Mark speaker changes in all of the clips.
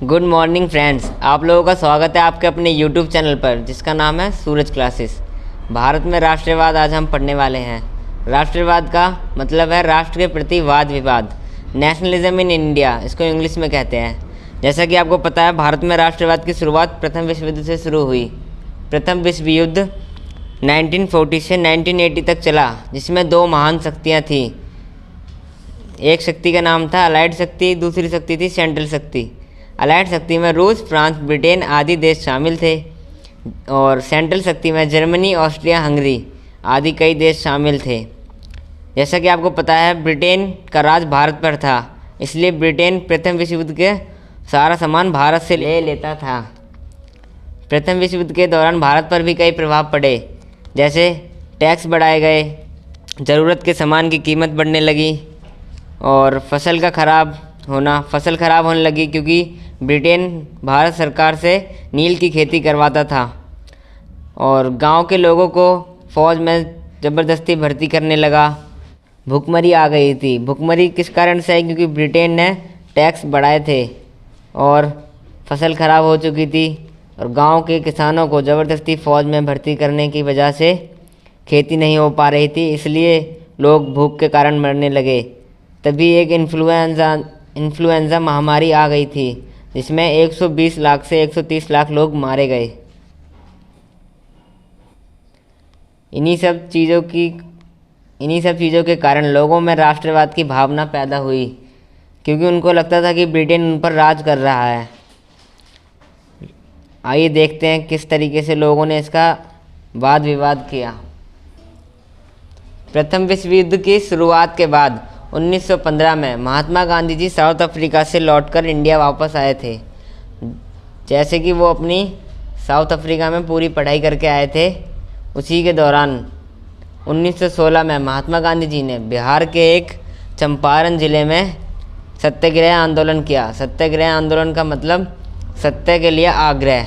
Speaker 1: Good morning friends, आप लोगों का स्वागत है आपके अपने यूट्यूब चैनल पर जिसका नाम है सूरज क्लासेस। भारत में राष्ट्रवाद आज हम पढ़ने वाले हैं। राष्ट्रवाद का मतलब है राष्ट्र के प्रति वाद विवाद, नेशनलिज्म इन इंडिया, इसको इंग्लिश में कहते हैं। जैसा कि आपको पता है, भारत में राष्ट्रवाद की शुरुआत प्रथम विश्व युद्ध से शुरू हुई। प्रथम विश्व युद्ध 1940 से 1980 तक चला, जिसमें दो महान शक्तियाँ थीं। एक शक्ति का नाम था अलाइड शक्ति, दूसरी शक्ति थी सेंट्रल शक्ति। अलाइड शक्ति में रूस, फ्रांस, ब्रिटेन आदि देश शामिल थे और सेंट्रल शक्ति में जर्मनी, ऑस्ट्रिया, हंगरी आदि कई देश शामिल थे। जैसा कि आपको पता है, ब्रिटेन का राज भारत पर था, इसलिए ब्रिटेन प्रथम विश्व युद्ध के सारा सामान भारत से ले लेता था। प्रथम विश्व युद्ध के दौरान भारत पर भी कई प्रभाव पड़े, जैसे टैक्स बढ़ाए गए, ज़रूरत के सामान की कीमत बढ़ने लगी और फसल खराब होने लगी, क्योंकि ब्रिटेन भारत सरकार से नील की खेती करवाता था और गांव के लोगों को फ़ौज में ज़बरदस्ती भर्ती करने लगा। भुखमरी आ गई थी। भुखमरी किस कारण से आई? क्योंकि ब्रिटेन ने टैक्स बढ़ाए थे और फसल खराब हो चुकी थी और गांव के किसानों को ज़बरदस्ती फ़ौज में भर्ती करने की वजह से खेती नहीं हो पा रही थी, इसलिए लोग भूख के कारण मरने लगे। तभी एक इन्फ्लुएंज़ा महामारी आ गई थी, जिसमें 120 लाख से 130 लाख लोग मारे गए। इन्हीं सब चीज़ों के कारण लोगों में राष्ट्रवाद की भावना पैदा हुई, क्योंकि उनको लगता था कि ब्रिटेन उन पर राज कर रहा है। आइए देखते हैं किस तरीके से लोगों ने इसका वाद विवाद किया। प्रथम विश्व युद्ध की शुरुआत के बाद 1915 में महात्मा गांधी जी साउथ अफ्रीका से लौटकर इंडिया वापस आए थे। जैसे कि वो अपनी साउथ अफ्रीका में पूरी पढ़ाई करके आए थे, उसी के दौरान 1916 में महात्मा गांधी जी ने बिहार के एक चंपारण ज़िले में सत्याग्रह आंदोलन किया। सत्याग्रह आंदोलन का मतलब सत्य के लिए आग्रह।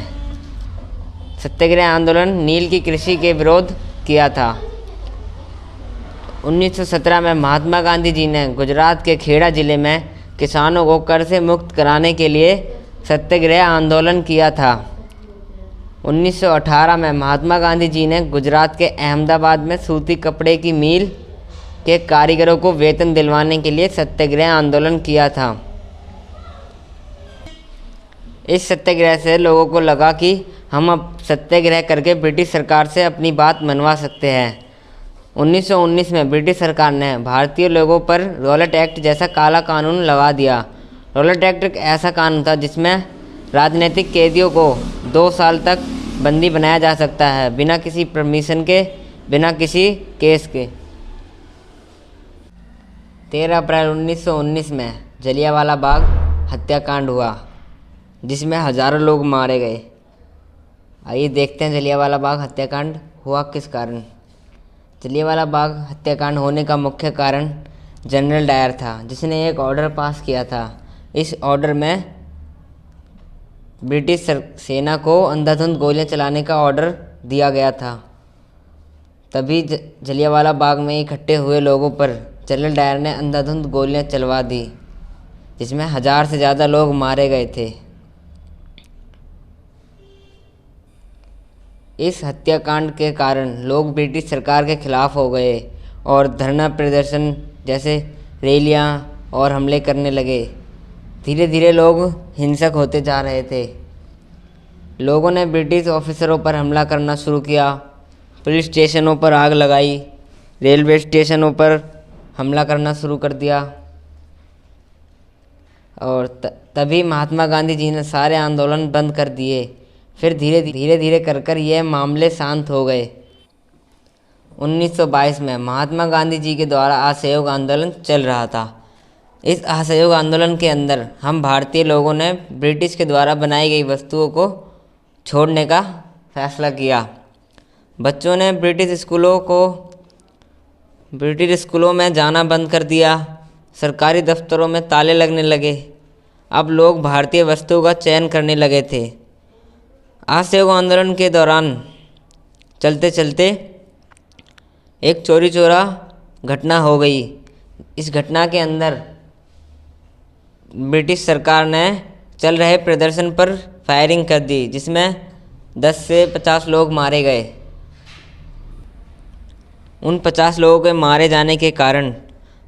Speaker 1: सत्याग्रह आंदोलन नील की कृषि के विरोध किया था। 1917 में महात्मा गांधी जी ने गुजरात के खेड़ा ज़िले में किसानों को कर से मुक्त कराने के लिए सत्याग्रह आंदोलन किया था। 1918 में महात्मा गांधी जी ने गुजरात के अहमदाबाद में सूती कपड़े की मिल के कारीगरों को वेतन दिलवाने के लिए सत्याग्रह आंदोलन किया था। इस सत्याग्रह से लोगों को लगा कि हम अब सत्याग्रह करके ब्रिटिश सरकार से अपनी बात मनवा सकते हैं। 1919 में ब्रिटिश सरकार ने भारतीय लोगों पर रॉलेट एक्ट जैसा काला कानून लगा दिया। रॉलेट एक्ट एक ऐसा कानून था जिसमें राजनीतिक कैदियों को 2 साल तक बंदी बनाया जा सकता है, बिना किसी परमिशन के, बिना किसी केस के। 13 अप्रैल 1919 में जलियांवाला बाग हत्याकांड हुआ, जिसमें हज़ारों लोग मारे गए। आइए देखते हैं जलियांवाला बाग हत्याकांड हुआ किस कारण। जलियांवाला बाग हत्याकांड होने का मुख्य कारण जनरल डायर था, जिसने एक ऑर्डर पास किया था। इस ऑर्डर में ब्रिटिश सेना को अंधाधुंध गोलियां चलाने का ऑर्डर दिया गया था। तभी जलियांवाला बाग में इकट्ठे हुए लोगों पर जनरल डायर ने अंधाधुंध गोलियां चलवा दी, जिसमें 1000 से ज़्यादा लोग मारे गए थे। इस हत्याकांड के कारण लोग ब्रिटिश सरकार के खिलाफ हो गए और धरना प्रदर्शन जैसे रैलियां और हमले करने लगे। धीरे धीरे लोग हिंसक होते जा रहे थे। लोगों ने ब्रिटिश ऑफिसरों पर हमला करना शुरू किया, पुलिस स्टेशनों पर आग लगाई, रेलवे स्टेशनों पर हमला करना शुरू कर दिया और तभी महात्मा गांधी जी ने सारे आंदोलन बंद कर दिए। फिर धीरे धीरे कर ये मामले शांत हो गए। 1922 में महात्मा गांधी जी के द्वारा असहयोग आंदोलन चल रहा था। इस असहयोग आंदोलन के अंदर हम भारतीय लोगों ने ब्रिटिश के द्वारा बनाई गई वस्तुओं को छोड़ने का फैसला किया। बच्चों ने ब्रिटिश स्कूलों में जाना बंद कर दिया। सरकारी दफ्तरों में ताले लगने लगे। अब लोग भारतीय वस्तुओं का चयन करने लगे थे। असहयोग आंदोलन के दौरान चलते चलते एक चोरी चोरा घटना हो गई। इस घटना के अंदर ब्रिटिश सरकार ने चल रहे प्रदर्शन पर फायरिंग कर दी, जिसमें 10 से 50 लोग मारे गए। उन 50 लोगों के मारे जाने के कारण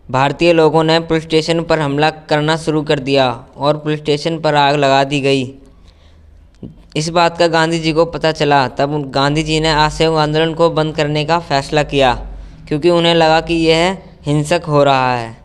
Speaker 1: भारतीय लोगों ने पुलिस स्टेशन पर हमला करना शुरू कर दिया और पुलिस स्टेशन पर आग लगा दी गई। इस बात का गांधी जी को पता चला, तब गांधी जी ने असहयोग आंदोलन को बंद करने का फैसला किया, क्योंकि उन्हें लगा कि यह हिंसक हो रहा है।